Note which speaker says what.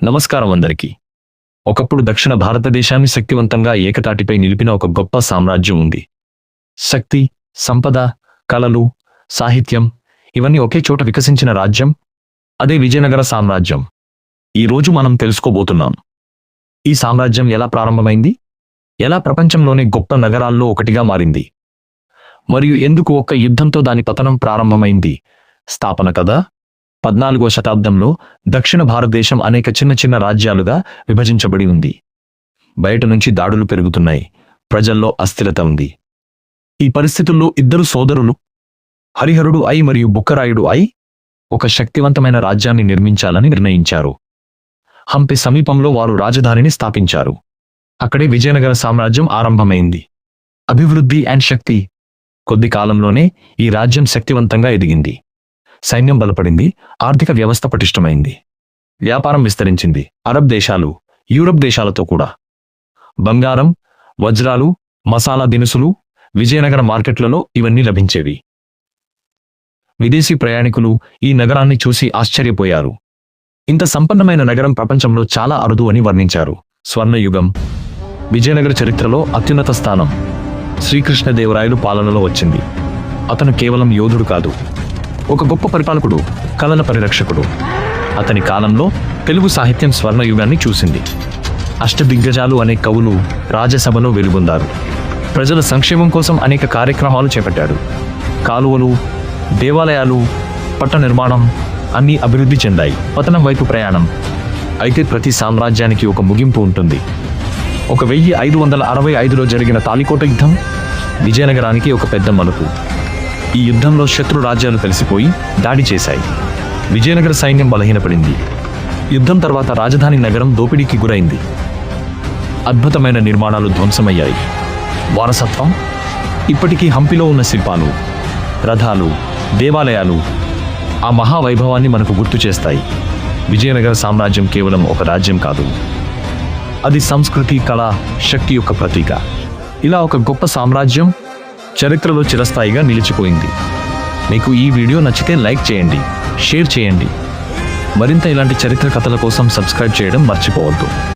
Speaker 1: నమస్కారం అందరికీ. ఒకప్పుడు దక్షిణ భారతదేశాన్ని శక్తివంతంగా ఏకతాటిపై నిలిపిన ఒక గొప్ప సామ్రాజ్యం ఉంది. శక్తి, సంపద, కళలు, సాహిత్యం ఇవన్నీ ఒకే చోట వికసించిన రాజ్యం అదే విజయనగర సామ్రాజ్యం. ఈ రోజు మనం తెలుసుకోబోతున్నాం ఈ సామ్రాజ్యం ఎలా ప్రారంభమైంది, ఎలా ప్రపంచంలోనే గొప్ప నగరాల్లో ఒకటిగా మారింది, మరియు ఎందుకు ఒక్క యుద్ధంతో దాని పతనం ప్రారంభమైంది. స్థాపన కథ. 14వ శతాబ్దంలో దక్షిణ భారతదేశం అనేక చిన్న చిన్న రాజ్యాలుగా విభజించబడి ఉంది. బయట నుంచి దాడులు పెరుగుతున్నాయి, ప్రజల్లో అస్థిరత ఉంది. ఈ పరిస్థితుల్లో ఇద్దరు సోదరులు హరిహరుడు ఐ మరియు బుక్కరాయుడు ఐ ఒక శక్తివంతమైన రాజ్యాన్ని నిర్మించాలని నిర్ణయించారు. హంపి సమీపంలో వారు రాజధానిని స్థాపించారు. అక్కడే విజయనగర సామ్రాజ్యం ఆరంభమైంది. అభివృద్ధి అండ్ శక్తి. కొద్ది కాలంలోనే ఈ రాజ్యం శక్తివంతంగా ఎదిగింది. సైన్యం బలపడింది, ఆర్థిక వ్యవస్థ పటిష్టమైంది, వ్యాపారం విస్తరించింది. అరబ్ దేశాలు, యూరప్ దేశాలతో కూడా. బంగారం, వజ్రాలు, మసాలా దినుసులు విజయనగర మార్కెట్లలో ఇవన్నీ లభించేవి. విదేశీ ప్రయాణికులు ఈ నగరాన్ని చూసి ఆశ్చర్యపోయారు. ఇంత సంపన్నమైన నగరం ప్రపంచంలో చాలా అరుదు అని వర్ణించారు. స్వర్ణయుగం. విజయనగర చరిత్రలో అత్యున్నత స్థానం శ్రీకృష్ణదేవరాయలు పాలనలో వచ్చింది. అతను కేవలం యోధుడు కాదు, ఒక గొప్ప పరిపాలకుడు, కళల పరిరక్షకుడు. అతని కాలంలో తెలుగు సాహిత్యం స్వర్ణయుగాన్ని చూసింది. అష్టదిగ్గజాలు అనే కవులు రాజ్యసభలో వెలుగొందారు. ప్రజల సంక్షేమం కోసం అనేక కార్యక్రమాలు చేపట్టాడు. కాలువలు, దేవాలయాలు, పట్టణ నిర్మాణం అన్నీ అభివృద్ధి చెందాయి. పతనం వైపు ప్రయాణం. అయితే ప్రతి సామ్రాజ్యానికి ఒక ముగింపు ఉంటుంది. 1565లో జరిగిన తాళికోట యుద్ధం విజయనగరానికి ఒక పెద్ద మలుపు. ఈ యుద్ధంలో శత్రు రాజ్యాలు కలిసిపోయి దాడి చేశాయి. విజయనగర సైన్యం బలహీనపడింది. యుద్ధం తర్వాత రాజధాని నగరం దోపిడీకి గురైంది. అద్భుతమైన నిర్మాణాలు ధ్వంసమయ్యాయి. వారసత్వం. ఇప్పటికీ హంపిలో ఉన్న శిల్పాలు, రథాలు, దేవాలయాలు ఆ మహావైభవాన్ని మనకు గుర్తు చేస్తాయి. విజయనగర సామ్రాజ్యం కేవలం ఒక రాజ్యం కాదు, అది సంస్కృతి, కళ, శక్తి యొక్క ప్రతీక. ఇలా ఒక గొప్ప సామ్రాజ్యం చరిత్రలో చిరస్థాయిగా నిలిచిపోయింది. మీకు ఈ వీడియో నచ్చితే లైక్ చేయండి, షేర్ చేయండి. మరింత ఇలాంటి చరిత్ర కథల కోసం సబ్స్క్రైబ్ చేయడం మర్చిపోవద్దు.